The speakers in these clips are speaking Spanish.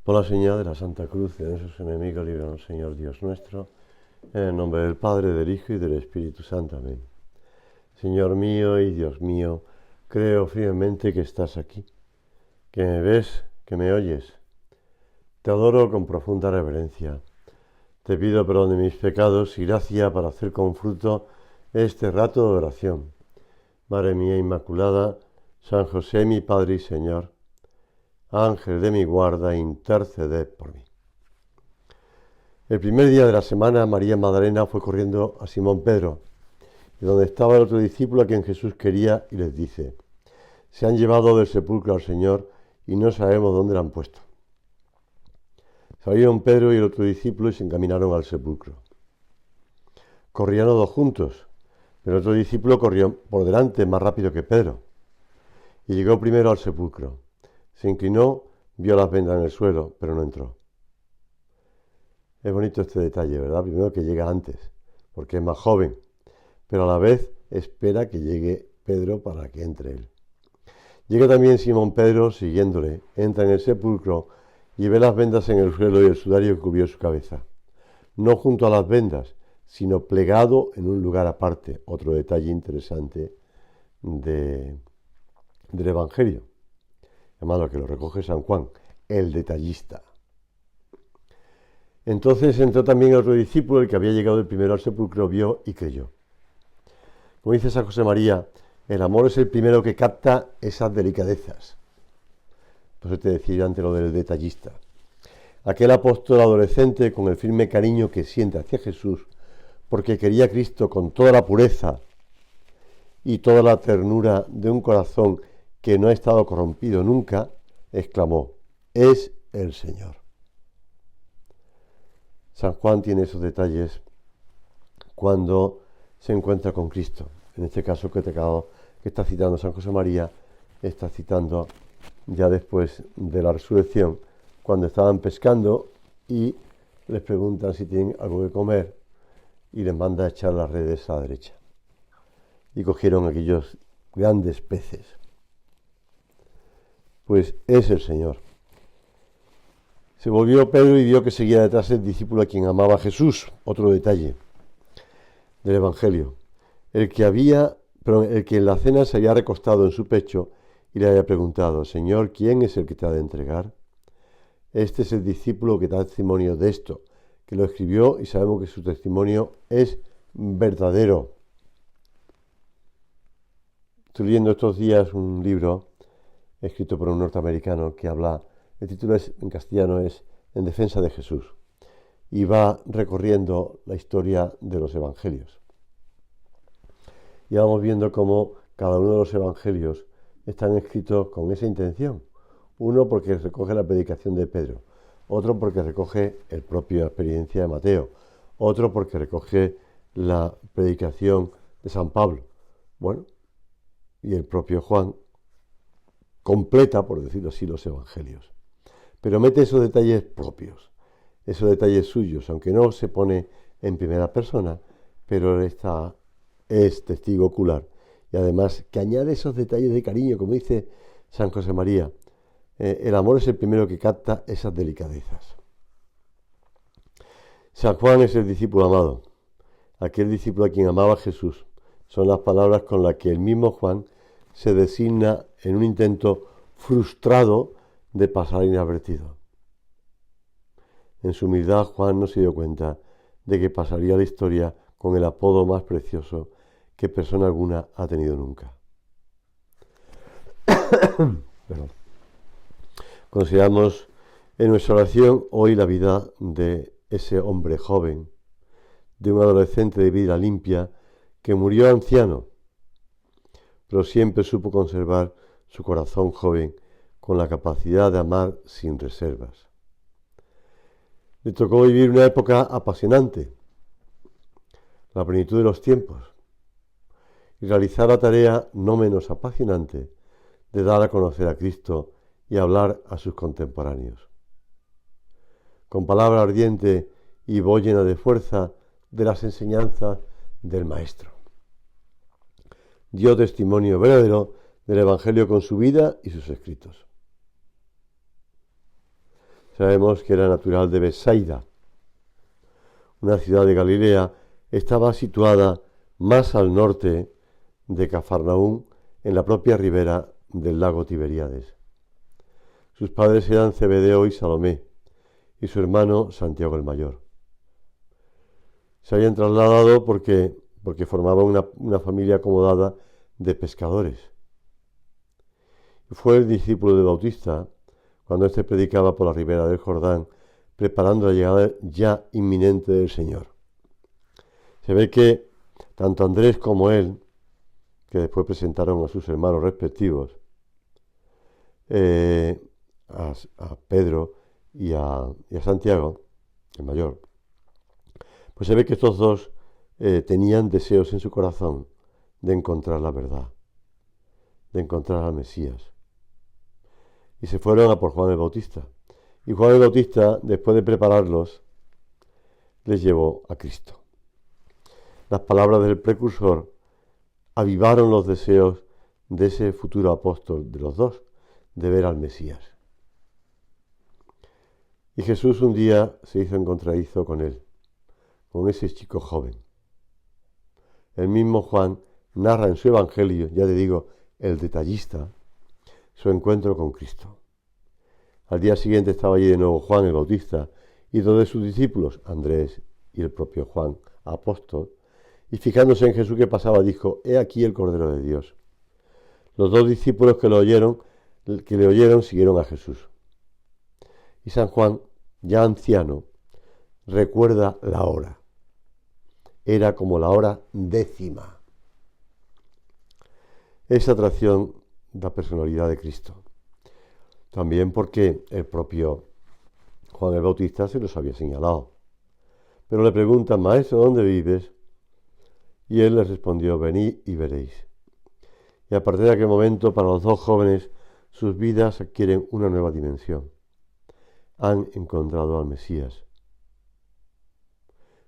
Por la señal de la Santa Cruz de nuestros enemigos, líbranos, Señor Dios nuestro, en el nombre del Padre, del Hijo y del Espíritu Santo. Amén. Señor mío y Dios mío, creo firmemente que estás aquí, que me ves, que me oyes. Te adoro con profunda reverencia. Te pido perdón de mis pecados y gracia para hacer con fruto este rato de oración. Madre mía Inmaculada, San José mi Padre y Señor, Ángel de mi guarda, interceded por mí. El primer día de la semana, María Magdalena fue corriendo a Simón Pedro, y donde estaba el otro discípulo a quien Jesús quería, y les dice: se han llevado del sepulcro al Señor y no sabemos dónde lo han puesto. Salieron Pedro y el otro discípulo y se encaminaron al sepulcro. Corrían los dos juntos, pero el otro discípulo corrió por delante más rápido que Pedro, y llegó primero al sepulcro. Se inclinó, vio las vendas en el suelo, pero no entró. Es bonito este detalle, ¿verdad? Primero que llega antes, porque es más joven, pero a la vez espera que llegue Pedro para que entre él. Llega también Simón Pedro siguiéndole, entra en el sepulcro y ve las vendas en el suelo y el sudario que cubrió su cabeza. No junto a las vendas, sino plegado en un lugar aparte. Otro detalle interesante del Evangelio. Además, lo que lo recoge San Juan, el detallista. Entonces entró también otro discípulo, el que había llegado el primero al sepulcro, vio y creyó. Como dice San José María, el amor es el primero que capta esas delicadezas. Por eso te decía antes lo del detallista. Aquel apóstol adolescente con el firme cariño que siente hacia Jesús, porque quería a Cristo con toda la pureza y toda la ternura de un corazón que no ha estado corrompido nunca, exclamó: es el Señor. San Juan tiene esos detalles cuando se encuentra con Cristo. En este caso que está citando San José María, está citando ya después de la resurrección, cuando estaban pescando y les preguntan si tienen algo que comer y les manda a echar las redes a la derecha. Y cogieron aquellos grandes peces. Pues es el Señor. Se volvió Pedro y vio que seguía detrás el discípulo a quien amaba Jesús. Otro detalle del Evangelio. El que en la cena se había recostado en su pecho y le había preguntado: Señor, ¿quién es el que te ha de entregar? Este es el discípulo que da testimonio de esto, que lo escribió y sabemos que su testimonio es verdadero. Estoy leyendo estos días un libro escrito por un norteamericano que habla, el título en castellano es En defensa de Jesús, y va recorriendo la historia de los evangelios. Y vamos viendo cómo cada uno de los evangelios están escritos con esa intención. Uno porque recoge la predicación de Pedro, otro porque recoge la propia experiencia de Mateo, otro porque recoge la predicación de San Pablo. Bueno, y el propio Juan completa, por decirlo así, los evangelios. Pero mete esos detalles propios, esos detalles suyos, aunque no se pone en primera persona, pero es testigo ocular. Y además que añade esos detalles de cariño, como dice San José María. El amor es el primero que capta esas delicadezas. San Juan es el discípulo amado, aquel discípulo a quien amaba Jesús. Son las palabras con las que el mismo Juan se designa en un intento frustrado de pasar inadvertido. En su humildad, Juan no se dio cuenta de que pasaría la historia con el apodo más precioso que persona alguna ha tenido nunca. Perdón. Consideramos en nuestra oración hoy la vida de ese hombre joven, de un adolescente de vida limpia que murió anciano, pero siempre supo conservar su corazón joven con la capacidad de amar sin reservas. Le tocó vivir una época apasionante, la plenitud de los tiempos, y realizar la tarea no menos apasionante de dar a conocer a Cristo y hablar a sus contemporáneos. Con palabra ardiente y voz llena de fuerza de las enseñanzas del Maestro. Dio testimonio verdadero del Evangelio con su vida y sus escritos. Sabemos que era natural de Betsaida, una ciudad de Galilea. Estaba situada más al norte de Cafarnaúm, en la propia ribera del lago Tiberíades. Sus padres eran Zebedeo y Salomé, y su hermano Santiago el mayor. Se habían trasladado porque formaban una familia acomodada de pescadores. Fue el discípulo de Bautista cuando éste predicaba por la ribera del Jordán, preparando la llegada ya inminente del Señor. Se ve que tanto Andrés como él, que después presentaron a sus hermanos respectivos, a Pedro y a Santiago, el mayor, pues se ve que estos dos tenían deseos en su corazón de encontrar la verdad, de encontrar al Mesías. Y se fueron a por Juan el Bautista. Y Juan el Bautista, después de prepararlos, les llevó a Cristo. Las palabras del precursor avivaron los deseos de ese futuro apóstol de los dos, de ver al Mesías. Y Jesús un día se hizo encontradizo con él, con ese chico joven. El mismo Juan narra en su Evangelio, ya te digo, el detallista, su encuentro con Cristo. Al día siguiente estaba allí de nuevo Juan el Bautista y dos de sus discípulos, Andrés y el propio Juan, apóstol, y fijándose en Jesús que pasaba, dijo: «He aquí el Cordero de Dios». Los dos discípulos que le oyeron siguieron a Jesús. Y San Juan, ya anciano, recuerda la hora. Era como la hora 10ª. Esa atracción da personalidad de Cristo. También porque el propio Juan el Bautista se los había señalado. Pero le preguntan: «Maestro, ¿dónde vives?». Y él les respondió: «Venid y veréis». Y a partir de aquel momento, para los dos jóvenes, sus vidas adquieren una nueva dimensión. Han encontrado al Mesías.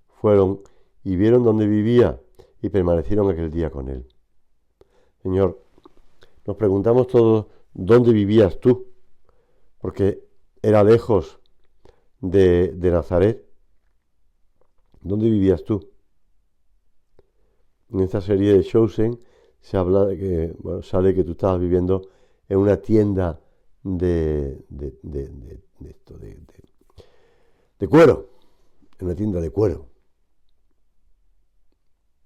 Fueron y vieron dónde vivía y permanecieron aquel día con él. Señor, nos preguntamos todos: ¿dónde vivías tú? Porque era lejos de Nazaret. ¿Dónde vivías tú? En esta serie de Chosen se habla de que, sale que tú estabas viviendo en una tienda de cuero, en una tienda de cuero.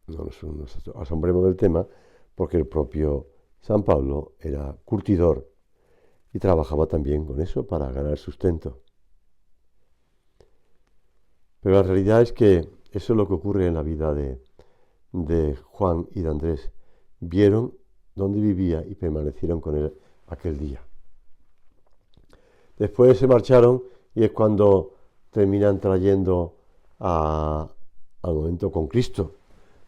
No nos asombremos del tema, porque el propio San Pablo era curtidor y trabajaba también con eso para ganar sustento. Pero la realidad es que eso es lo que ocurre en la vida de Juan y de Andrés. Vieron dónde vivía y permanecieron con él aquel día. Después se marcharon y es cuando terminan trayendo al momento con Cristo.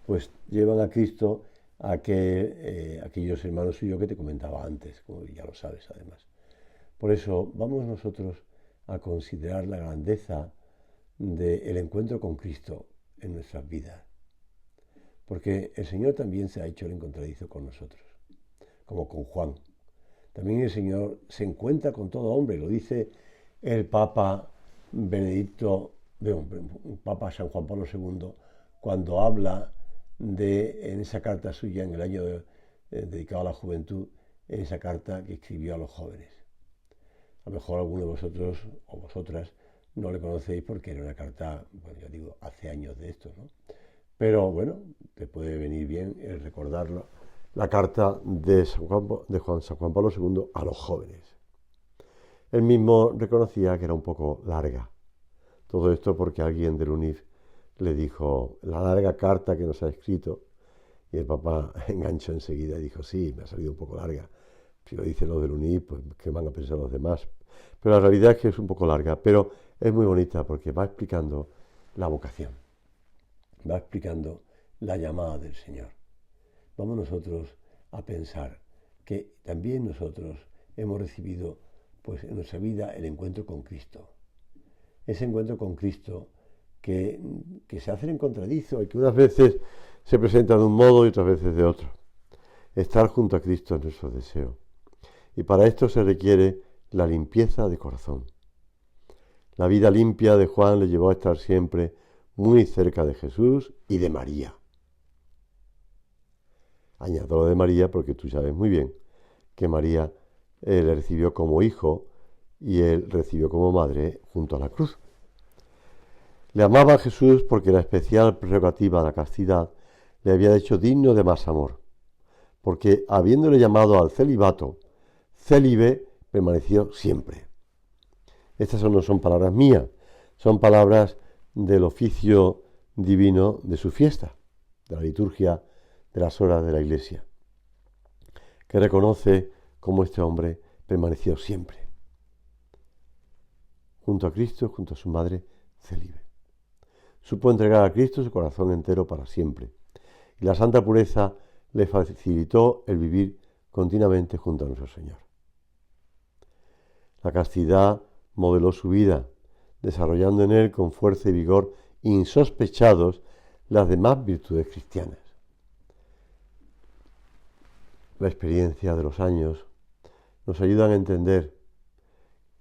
Pues llevan a Cristo a aquellos hermanos suyos que te comentaba antes, como ya lo sabes además. Por eso vamos nosotros a considerar la grandeza del encuentro con Cristo en nuestras vidas. Porque el Señor también se ha hecho el encontradizo con nosotros, como con Juan. También el Señor se encuentra con todo hombre, lo dice el Papa Papa San Juan Pablo II, cuando habla en esa carta suya en el año dedicado a la juventud, en esa carta que escribió a los jóvenes. A lo mejor alguno de vosotros o vosotras no le conocéis porque era una carta, bueno, yo digo, hace años de esto, ¿no? Pero bueno, te puede venir bien el recordarlo, la carta de San Juan Pablo II a los jóvenes. Él mismo reconocía que era un poco larga. Todo esto porque alguien del UNIF le dijo: «La larga carta que nos ha escrito». Y el Papa enganchó enseguida y dijo: «Sí, me ha salido un poco larga. Si lo dicen los del UNIF, pues ¿qué van a pensar los demás?». Pero la realidad es que es un poco larga, pero es muy bonita porque va explicando la vocación. Va explicando la llamada del Señor. Vamos nosotros a pensar que también nosotros hemos recibido, pues, en nuestra vida el encuentro con Cristo. Ese encuentro con Cristo que se hace en contradizo y que unas veces se presenta de un modo y otras veces de otro. Estar junto a Cristo es nuestro deseo. Y para esto se requiere la limpieza de corazón. La vida limpia de Juan le llevó a estar siempre muy cerca de Jesús y de María. Añado lo de María porque tú sabes muy bien que María le recibió como hijo y él recibió como madre junto a la cruz. Le amaba a Jesús porque la especial prerrogativa de la castidad le había hecho digno de más amor, porque habiéndole llamado al celibato, célibe permaneció siempre. Estas no son palabras mías, son palabras del oficio divino de su fiesta, de la liturgia de las horas de la Iglesia, que reconoce cómo este hombre permaneció siempre, junto a Cristo, junto a su madre, célibe. Supo entregar a Cristo su corazón entero para siempre, y la santa pureza le facilitó el vivir continuamente junto a nuestro Señor. La castidad modeló su vida, desarrollando en él con fuerza y vigor insospechados las demás virtudes cristianas. La experiencia de los años nos ayudan a entender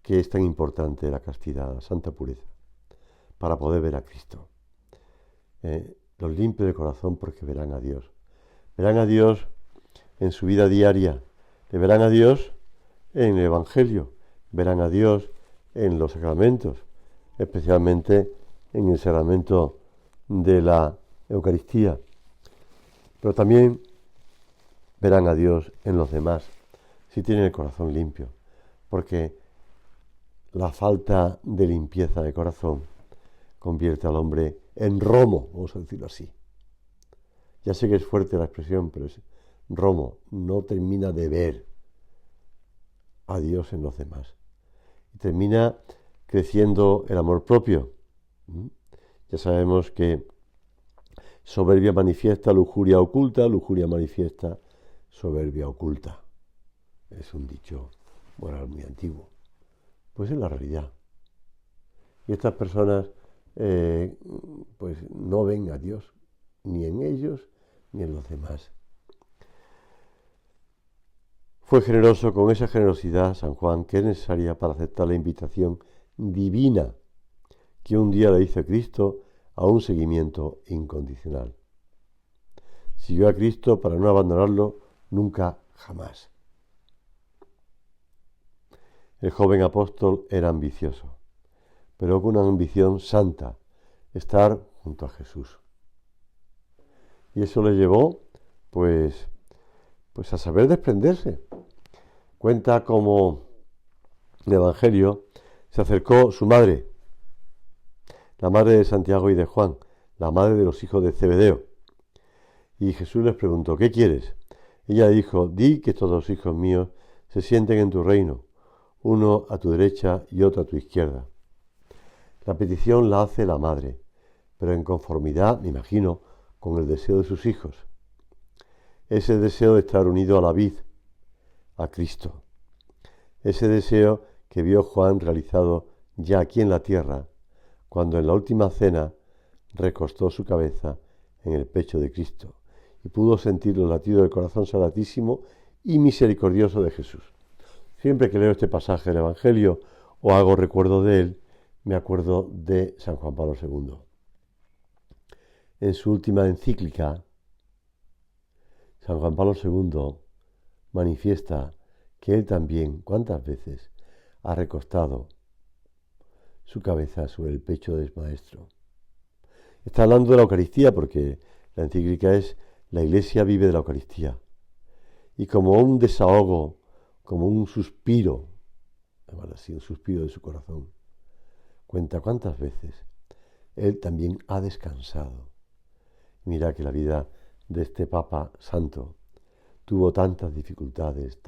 que es tan importante la castidad, la santa pureza, para poder ver a Cristo. Los limpios de corazón porque verán a Dios. Verán a Dios en su vida diaria, le verán a Dios en el Evangelio, verán a Dios en los sacramentos, especialmente en el sacramento de la Eucaristía, pero también verán a Dios en los demás, si tienen el corazón limpio, porque la falta de limpieza de corazón convierte al hombre en romo, vamos a decirlo así. Ya sé que es fuerte la expresión, pero es romo, no termina de ver a Dios en los demás. Y termina creciendo el amor propio. Ya sabemos que soberbia manifiesta, lujuria oculta, lujuria manifiesta, soberbia oculta. Es un dicho moral muy antiguo. Pues es la realidad. Y estas personas pues no ven a Dios ni en ellos ni en los demás. Fue generoso con esa generosidad San Juan que es necesaria para aceptar la invitación divina que un día le hizo Cristo a un seguimiento incondicional. Siguió a Cristo para no abandonarlo nunca jamás. El joven apóstol era ambicioso, pero con una ambición santa, estar junto a Jesús. Y eso le llevó, pues a saber desprenderse. Cuenta como el Evangelio se acercó su madre, la madre de Santiago y de Juan, la madre de los hijos de Zebedeo. Y Jesús les preguntó, ¿qué quieres? Ella le dijo, di que estos dos hijos míos se sienten en tu reino, uno a tu derecha y otro a tu izquierda. La petición la hace la madre, pero en conformidad, me imagino, con el deseo de sus hijos. Ese deseo de estar unido a la vid, a Cristo. Ese deseo que vio Juan realizado ya aquí en la tierra, cuando en la última cena recostó su cabeza en el pecho de Cristo y pudo sentir los latidos del corazón sagratísimo y misericordioso de Jesús. Siempre que leo este pasaje del Evangelio o hago recuerdo de él, me acuerdo de San Juan Pablo II. En su última encíclica, San Juan Pablo II manifiesta que él también, ¿cuántas veces ha recostado su cabeza sobre el pecho del Maestro? Está hablando de la Eucaristía porque la encíclica es la Iglesia vive de la Eucaristía. Y como un desahogo, como un suspiro, así, un suspiro de su corazón, cuenta cuántas veces él también ha descansado. Mira que la vida de este Papa Santo tuvo tantas dificultades,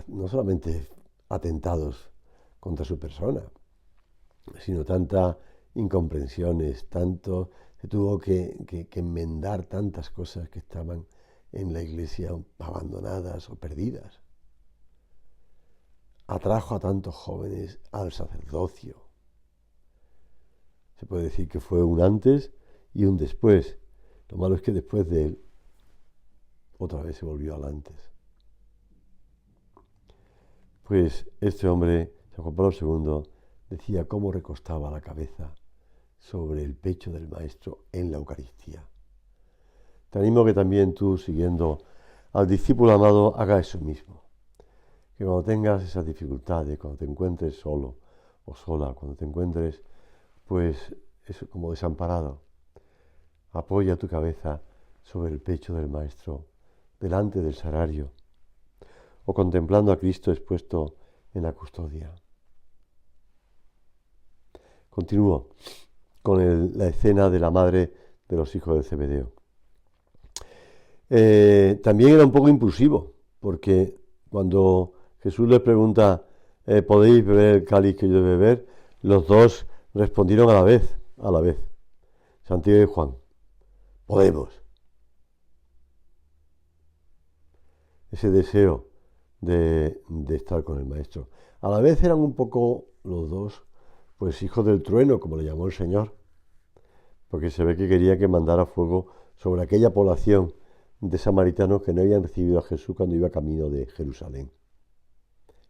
no solamente atentados contra su persona, sino tantas incomprensiones, se tuvo que enmendar tantas cosas que estaban en la Iglesia abandonadas o perdidas. Atrajo a tantos jóvenes al sacerdocio. Se puede decir que fue un antes y un después. Lo malo es que después de él, otra vez se volvió al antes. Pues este hombre, San Juan Pablo II decía cómo recostaba la cabeza sobre el pecho del Maestro en la Eucaristía. Te animo que también tú, siguiendo al discípulo amado, haga eso mismo. Que cuando tengas esas dificultades, cuando te encuentres solo o sola, cuando te encuentres, pues, eso, como desamparado, apoya tu cabeza sobre el pecho del Maestro, delante del sagrario, o contemplando a Cristo expuesto en la custodia. Continúo con la escena de la madre de los hijos de Zebedeo. También era un poco impulsivo, porque cuando Jesús les pregunta, ¿podéis beber el cáliz que yo he de beber? Los dos respondieron a la vez, Santiago y Juan, podemos. Ese deseo de estar con el Maestro. A la vez eran un poco los dos, pues hijos del trueno, como le llamó el Señor, porque se ve que quería que mandara fuego sobre aquella población de samaritanos que no habían recibido a Jesús cuando iba camino de Jerusalén.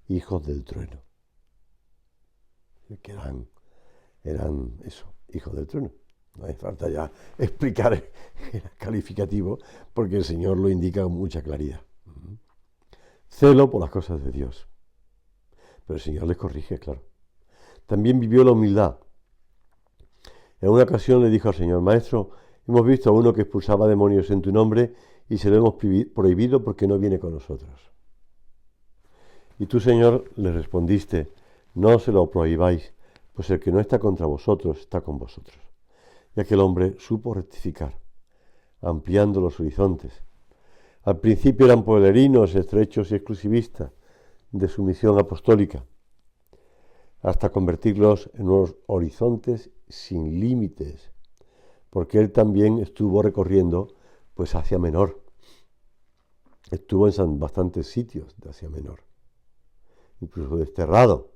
Hijos del trueno. Que eran eso, hijos del trueno. No hace falta ya explicar el calificativo, porque el Señor lo indica con mucha claridad. Celo por las cosas de Dios. Pero el Señor les corrige, claro. También vivió la humildad. En una ocasión le dijo al Señor, Maestro, hemos visto a uno que expulsaba demonios en tu nombre y se lo hemos prohibido porque no viene con nosotros. Y tú, Señor, le respondiste, no se lo prohibáis, pues el que no está contra vosotros está con vosotros. Y aquel hombre supo rectificar, ampliando los horizontes. Al principio eran pueblerinos, estrechos y exclusivistas de su misión apostólica, hasta convertirlos en unos horizontes sin límites, porque él también estuvo recorriendo pues Asia Menor. Estuvo en bastantes sitios de Asia Menor, incluso desterrado.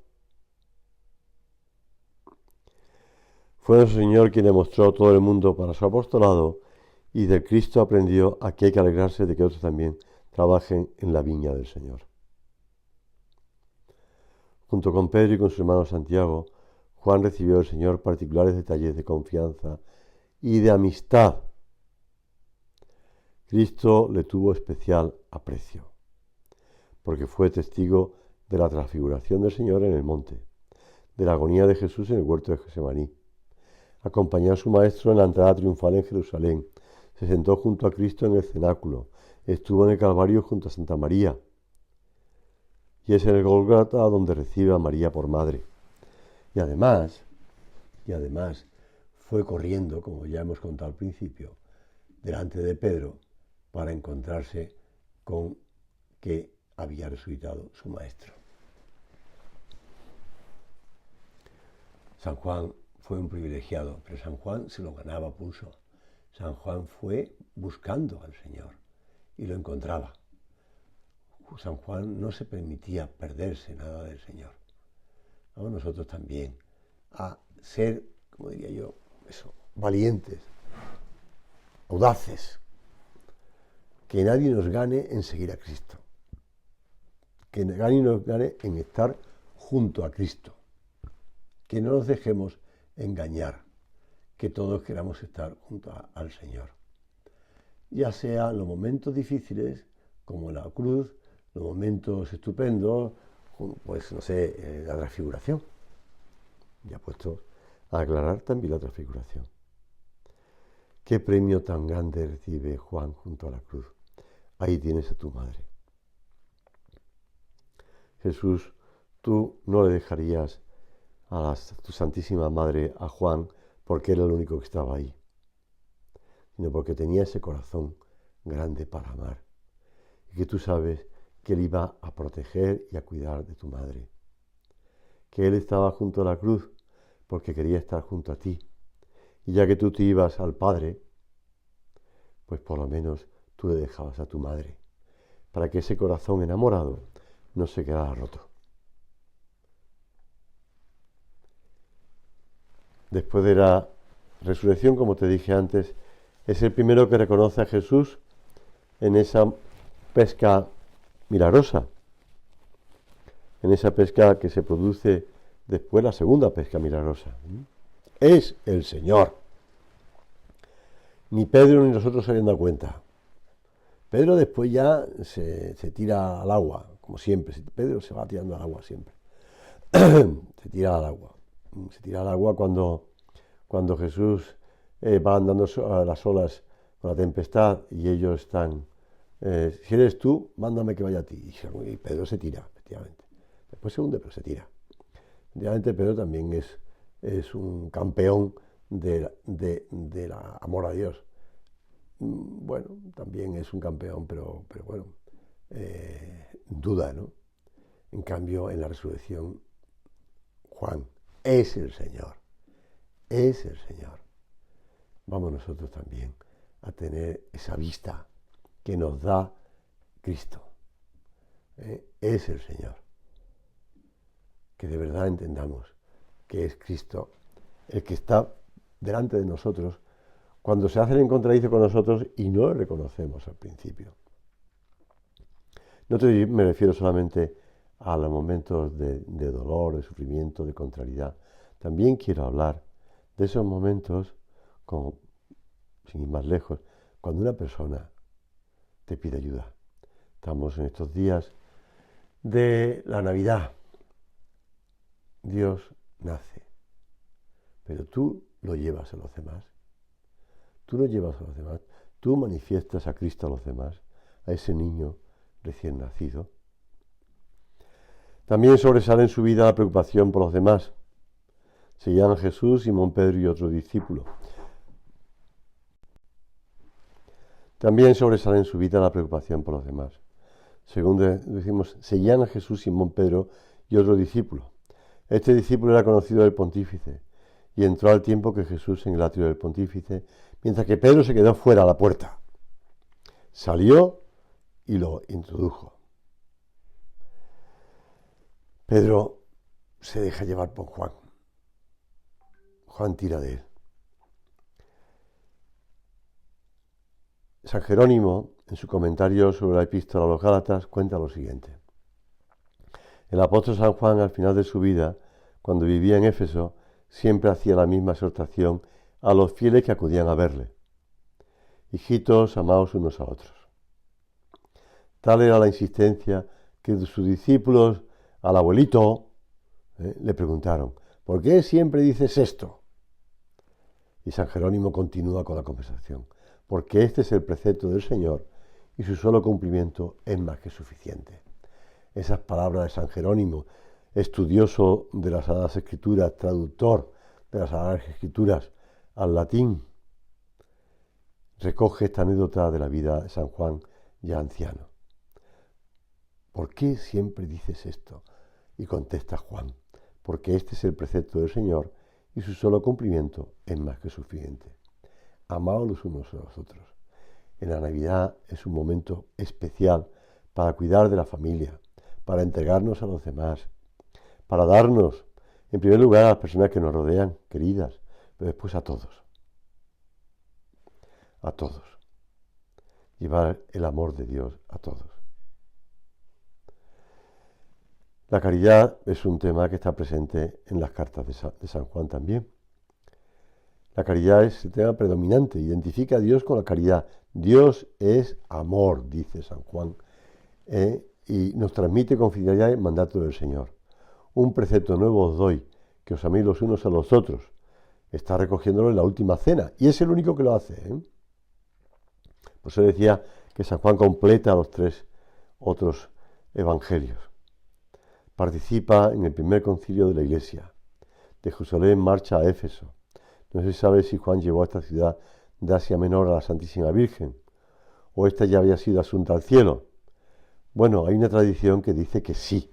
Fue nuestro Señor quien demostró todo el mundo para su apostolado y del Cristo aprendió a que hay que alegrarse de que otros también trabajen en la viña del Señor. Junto con Pedro y con su hermano Santiago, Juan recibió del Señor particulares detalles de confianza y de amistad. Cristo le tuvo especial aprecio, porque fue testigo de la transfiguración del Señor en el monte, de la agonía de Jesús en el huerto de Getsemaní. Acompañó a su Maestro en la entrada triunfal en Jerusalén, se sentó junto a Cristo en el cenáculo, estuvo en el Calvario junto a Santa María, y es en el Gólgota donde recibe a María por madre. Y además, fue corriendo, como ya hemos contado al principio, delante de Pedro para encontrarse con que había resucitado su Maestro. San Juan fue un privilegiado, pero San Juan se lo ganaba a pulso. San Juan fue buscando al Señor y lo encontraba. San Juan no se permitía perderse nada del Señor. Vamos nosotros también a ser, como diría yo, valientes, audaces, que nadie nos gane en seguir a Cristo, que nadie nos gane en estar junto a Cristo, que no nos dejemos engañar, que todos queramos estar junto al Señor, ya sea en los momentos difíciles, como la cruz, los momentos estupendos, pues no sé, la transfiguración. Ya puesto a aclarar también la transfiguración. ¿Qué premio tan grande recibe Juan junto a la cruz? Ahí tienes a tu madre. Jesús, tú no le dejarías a tu Santísima Madre, a Juan, porque era el único que estaba ahí, sino porque tenía ese corazón grande para amar. Y que tú sabes que Él iba a proteger y a cuidar de tu madre. Que Él estaba junto a la cruz porque quería estar junto a ti. Y ya que tú te ibas al Padre, pues por lo menos tú le dejabas a tu madre, para que ese corazón enamorado no se quedara roto. Después de la resurrección, como te dije antes, es el primero que reconoce a Jesús en esa pesca milagrosa. en esa pesca que se produce después, la segunda pesca milagrosa. Es el Señor. Ni Pedro ni nosotros se habían dado cuenta. Pedro después ya se tira al agua, como siempre. Pedro se va tirando al agua siempre. Se tira al agua. Se tira al agua cuando Jesús va andando a las olas con la tempestad y ellos están, si eres tú, mándame que vaya a ti. Y Pedro se tira, efectivamente. Después se hunde, pero se tira. Efectivamente, Pedro también es un campeón de la amor a Dios. Bueno, también es un campeón, pero bueno, duda, ¿no? En cambio, en la resurrección, Juan es el Señor, es el Señor. Vamos nosotros también a tener esa vista que nos da Cristo. Es el Señor. Que de verdad entendamos que es Cristo el que está delante de nosotros cuando se hacen en contradice con nosotros y no lo reconocemos al principio. No me refiero solamente a los momentos de dolor, de sufrimiento, de contrariedad. También quiero hablar de esos momentos, como, sin ir más lejos, cuando una persona te pide ayuda. Estamos en estos días de la Navidad. Dios nace, pero tú lo llevas a los demás. Tú lo llevas a los demás. Tú manifiestas a Cristo a los demás, a ese niño recién nacido. También sobresale en su vida la preocupación por los demás. Se llaman Jesús, Simón Pedro y otro discípulo. También sobresale en su vida la preocupación por los demás. Según decimos, se llaman Jesús, Simón Pedro y otro discípulo. Este discípulo era conocido del pontífice y entró al tiempo que Jesús en el atrio del pontífice, mientras que Pedro se quedó fuera a la puerta. Salió y lo introdujo. Pedro se deja llevar por Juan. Juan tira de él. San Jerónimo, en su comentario sobre la epístola a los Gálatas, cuenta lo siguiente. El apóstol San Juan, al final de su vida, cuando vivía en Éfeso, siempre hacía la misma exhortación a los fieles que acudían a verle. Hijitos, amaos unos a otros. Tal era la insistencia que sus discípulos al abuelito le preguntaron, ¿por qué siempre dices esto? Y San Jerónimo continúa con la conversación, porque este es el precepto del Señor y su solo cumplimiento es más que suficiente. Esas palabras de San Jerónimo, estudioso de las Sagradas Escrituras, traductor de las Sagradas Escrituras al latín, recoge esta anécdota de la vida de San Juan ya anciano. ¿Por qué siempre dices esto? Y contesta Juan, porque este es el precepto del Señor y su solo cumplimiento es más que suficiente. Amaos los unos a los otros. En la Navidad es un momento especial para cuidar de la familia, para entregarnos a los demás, para darnos, en primer lugar, a las personas que nos rodean, queridas, pero después a todos. A todos. Llevar el amor de Dios a todos. La caridad es un tema que está presente en las cartas de San Juan también. La caridad es el tema predominante, identifica a Dios con la caridad. Dios es amor, dice San Juan, y nos transmite con fidelidad el mandato del Señor. Un precepto nuevo os doy, que os améis los unos a los otros. Está recogiéndolo en la última cena, y es el único que lo hace. Por eso decía que San Juan completa los 3 otros evangelios. Participa en el primer concilio de la Iglesia. De Jerusalén marcha a Éfeso. No se sabe si Juan llevó a esta ciudad de Asia Menor a la Santísima Virgen, o esta ya había sido asunta al cielo. Bueno, hay una tradición que dice que sí.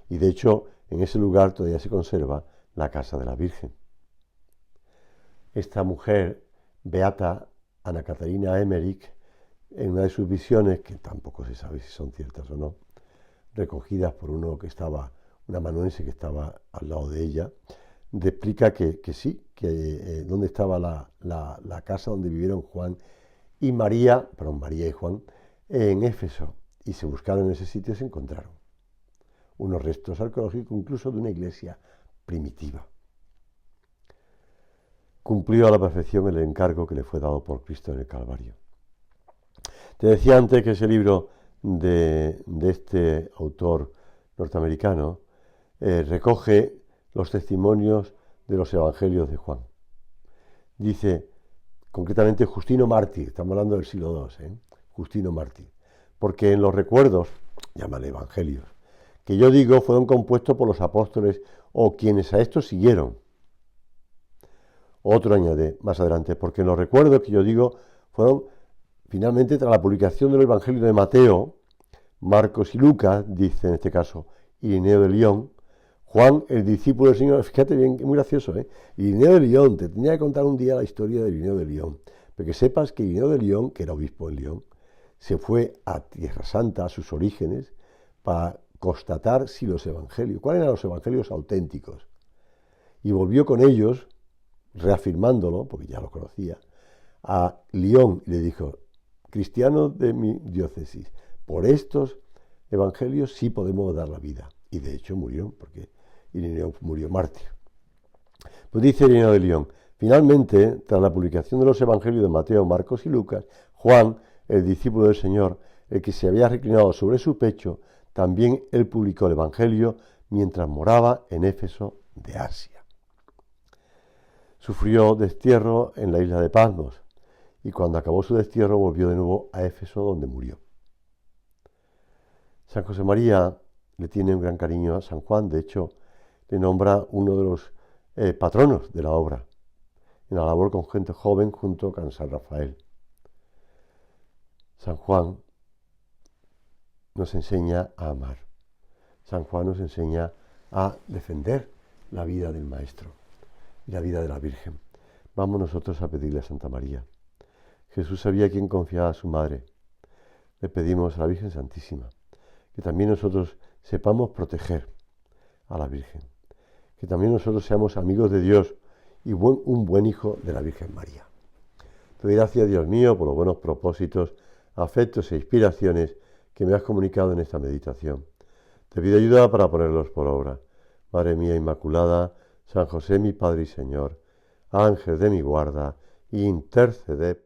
Y de hecho, en ese lugar todavía se conserva la casa de la Virgen. Esta mujer, beata Ana Catarina Emmerich, en una de sus visiones, que tampoco se sabe si son ciertas o no, recogidas por un amanuense que estaba al lado de ella, explica que sí, que donde estaba la casa donde vivieron Juan y María y Juan, en Éfeso, y se buscaron en ese sitio y se encontraron. unos restos arqueológicos incluso de una iglesia primitiva. Cumplió a la perfección el encargo que le fue dado por Cristo en el Calvario. Te decía antes que ese libro de este autor norteamericano recoge los testimonios de los evangelios de Juan. Dice, concretamente Justino Mártir, estamos hablando del siglo II, Justino Mártir, porque en los recuerdos, llámale evangelios, que yo digo fueron compuestos por los apóstoles o quienes a estos siguieron. Otro añade más adelante, porque en los recuerdos que yo digo fueron finalmente tras la publicación del Evangelio de Mateo, Marcos y Lucas, dice en este caso Irineo de Lyon, Juan, el discípulo del Señor, fíjate bien, es muy gracioso, Irineo de Lyon, te tenía que contar un día la historia de Irineo de Lyon, pero que sepas que Irineo de Lyon, que era obispo en Lyon, se fue a Tierra Santa, a sus orígenes, para constatar si los evangelios, cuáles eran los evangelios auténticos, y volvió con ellos, reafirmándolo, porque ya lo conocía, a Lyon y le dijo, cristianos de mi diócesis, por estos evangelios sí podemos dar la vida. Y de hecho murió, porque Irineo murió mártir. Pues dice Irineo de Lyon, finalmente, tras la publicación de los evangelios de Mateo, Marcos y Lucas, Juan, el discípulo del Señor, el que se había reclinado sobre su pecho, también él publicó el evangelio mientras moraba en Éfeso de Asia. Sufrió destierro en la isla de Patmos y cuando acabó su destierro volvió de nuevo a Éfeso donde murió. San José María le tiene un gran cariño a San Juan, de hecho le nombra uno de los patronos de la obra, en la labor con gente joven junto con San Rafael. San Juan nos enseña a amar. San Juan nos enseña a defender la vida del Maestro y la vida de la Virgen. Vamos nosotros a pedirle a Santa María. Jesús sabía a quién confiaba a su madre. Le pedimos a la Virgen Santísima que también nosotros sepamos proteger a la Virgen, que también nosotros seamos amigos de Dios y un buen hijo de la Virgen María. Te doy gracias, Dios mío, por los buenos propósitos, afectos e inspiraciones que me has comunicado en esta meditación. Te pido ayuda para ponerlos por obra. Madre mía Inmaculada, San José mi Padre y Señor, Ángel de mi guarda, interceded